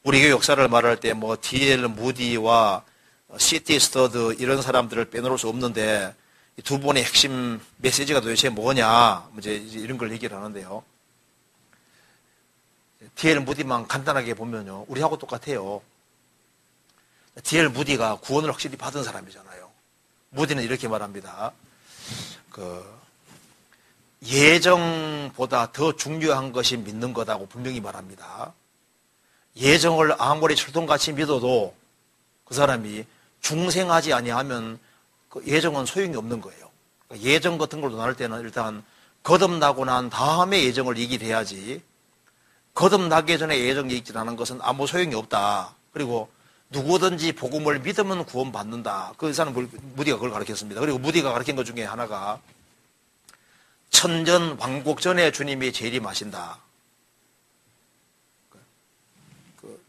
우리 교회 역사를 말할 때 뭐 D.L. 무디와 C.T. 스터드 이런 사람들을 빼놓을 수 없는데 이 두 분의 핵심 메시지가 도대체 뭐냐 이제 이런 걸 얘기를 하는데요. D.L. 무디만 간단하게 보면요, 우리하고 똑같아요. D.L. 무디가 구원을 확실히 받은 사람이잖아요. 무디는 이렇게 말합니다. 예정보다 더 중요한 것이 믿는 거다고 분명히 말합니다. 예정을 아무리 철통같이 믿어도 그 사람이 중생하지 아니하면 그 예정은 소용이 없는 거예요. 예정 같은 걸 나눌 때는 일단 거듭나고 난 다음에 예정을 얘기해야지, 거듭나기 전에 예정 얘기하는 것은 아무 소용이 없다. 그리고 누구든지 복음을 믿으면 구원받는다. 그 사람 무디가 그걸 가르쳤습니다. 그리고 무디가 가르친 것 중에 하나가 천전 왕국 전에 주님이 재림하신다.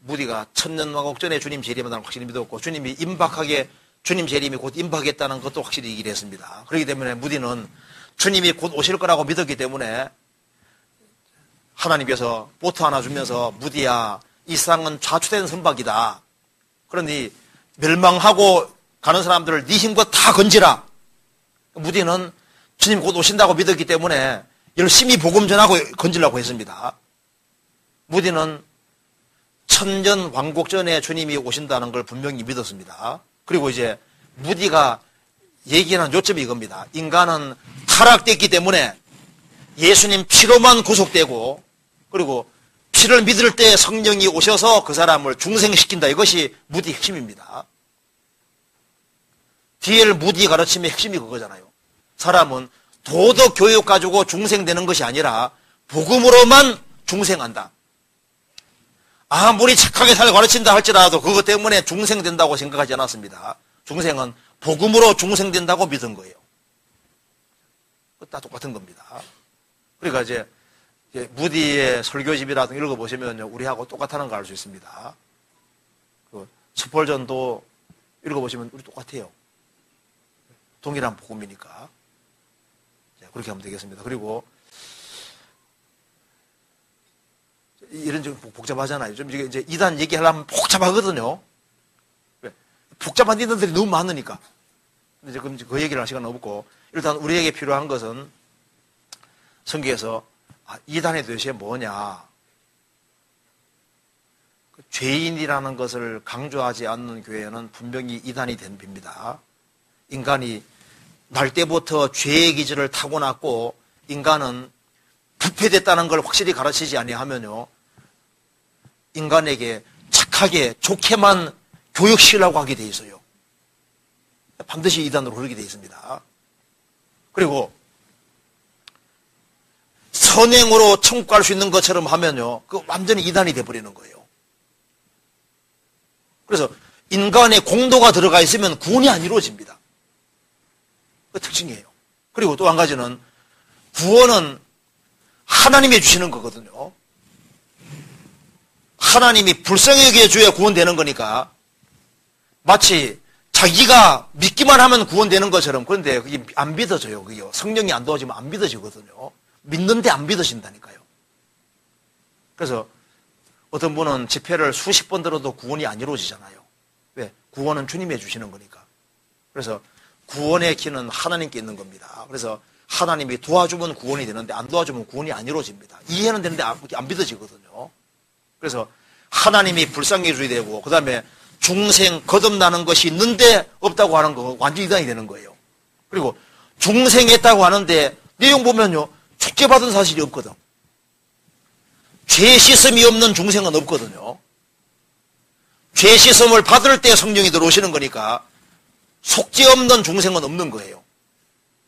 무디가 천년 왕국 전에 주님 재림한다는 확실히 믿었고, 주님이 임박하게, 주님 재림이 곧 임박했다는 것도 확실히 얘기를 했습니다. 그렇기 때문에 무디는 주님이 곧 오실 거라고 믿었기 때문에 하나님께서 보트 하나 주면서 무디야, 이 세상은 좌초된 선박이다. 그러니 멸망하고 가는 사람들을 네 힘껏 다 건지라. 무디는 주님 곧 오신다고 믿었기 때문에 열심히 복음 전하고 건지려고 했습니다. 무디는 천전 왕국 전에 주님이 오신다는 걸 분명히 믿었습니다. 그리고 이제 무디가 얘기하는 요점이 이겁니다. 인간은 타락됐기 때문에 예수님 피로만 구속되고, 그리고 피를 믿을 때 성령이 오셔서 그 사람을 중생시킨다. 이것이 무디 핵심입니다. D.L. 무디 가르침의 핵심이 그거잖아요. 사람은 도덕 교육 가지고 중생되는 것이 아니라 복음으로만 중생한다. 아무리 착하게 살고 가르친다 할지라도 그것 때문에 중생된다고 생각하지 않았습니다. 중생은 복음으로 중생된다고 믿은 거예요. 다 똑같은 겁니다. 그러니까 이제 무디의 설교집이라든가 읽어보시면 우리하고 똑같다는 걸 알 수 있습니다. 스펄전도 읽어보시면 우리 똑같아요. 동일한 복음이니까. 그렇게 하면 되겠습니다. 그리고 이런 좀 복잡하잖아요. 좀 이제 이단 얘기하려면 복잡하거든요. 복잡한 이단들이 너무 많으니까. 이제 그 얘기를 할 시간은 없고, 일단 우리에게 필요한 것은 성경에서 이단의 도대체 뭐냐. 죄인이라는 것을 강조하지 않는 교회는 분명히 이단이 된 겁니다. 인간이 날 때부터 죄의 기질을 타고났고, 인간은 부패됐다는 걸 확실히 가르치지 아니하면요, 인간에게 착하게 좋게만 교육시키려고 하게 돼 있어요. 반드시 이단으로 흐르게 돼 있습니다. 그리고 선행으로 천국 갈 수 있는 것처럼 하면요, 그 완전히 이단이 돼버리는 거예요. 그래서 인간의 공도가 들어가 있으면 구원이 안 이루어집니다. 그 특징이에요. 그리고 또 한 가지는 구원은 하나님이 주시는 거거든요. 하나님이 불쌍하게 해줘야 구원되는 거니까 마치 자기가 믿기만 하면 구원되는 것처럼. 그런데 그게 안 믿어져요. 그게 성령이 안 도와주면 안 믿어지거든요. 믿는데 안 믿어진다니까요. 그래서 어떤 분은 집회를 수십 번 들어도 구원이 안 이루어지잖아요. 왜? 구원은 주님이 해주시는 거니까. 그래서 구원의 키는 하나님께 있는 겁니다. 그래서 하나님이 도와주면 구원이 되는데 안 도와주면 구원이 안 이루어집니다. 이해는 되는데 안 믿어지거든요. 그래서 하나님이 불쌍해 줘야 되고, 그 다음에 중생 거듭나는 것이 있는데 없다고 하는 거 완전히 이단이 되는 거예요. 그리고 중생했다고 하는데 내용 보면요, 축제받은 사실이 없거든. 죄 씻음이 없는 중생은 없거든요. 죄 씻음을 받을 때 성령이 들어오시는 거니까 속죄 없는 중생은 없는 거예요.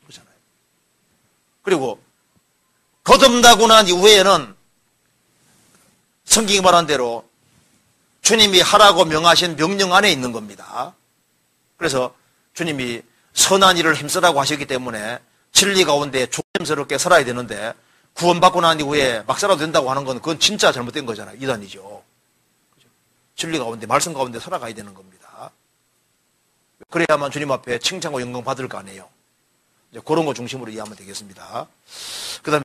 그렇잖아요. 그리고 거듭나고 난 이후에는 성경이 말한 대로 주님이 하라고 명하신 명령 안에 있는 겁니다. 그래서 주님이 선한 일을 힘쓰라고 하셨기 때문에 진리 가운데 조심스럽게 살아야 되는데, 구원받고 난 이후에 막 살아도 된다고 하는 건 그건 진짜 잘못된 거잖아요. 이단이죠. 진리 가운데, 말씀 가운데 살아가야 되는 겁니다. 그래야만 주님 앞에 칭찬과 영광 받을 거 아니에요. 이제 그런 거 중심으로 이해하면 되겠습니다. 그 다음에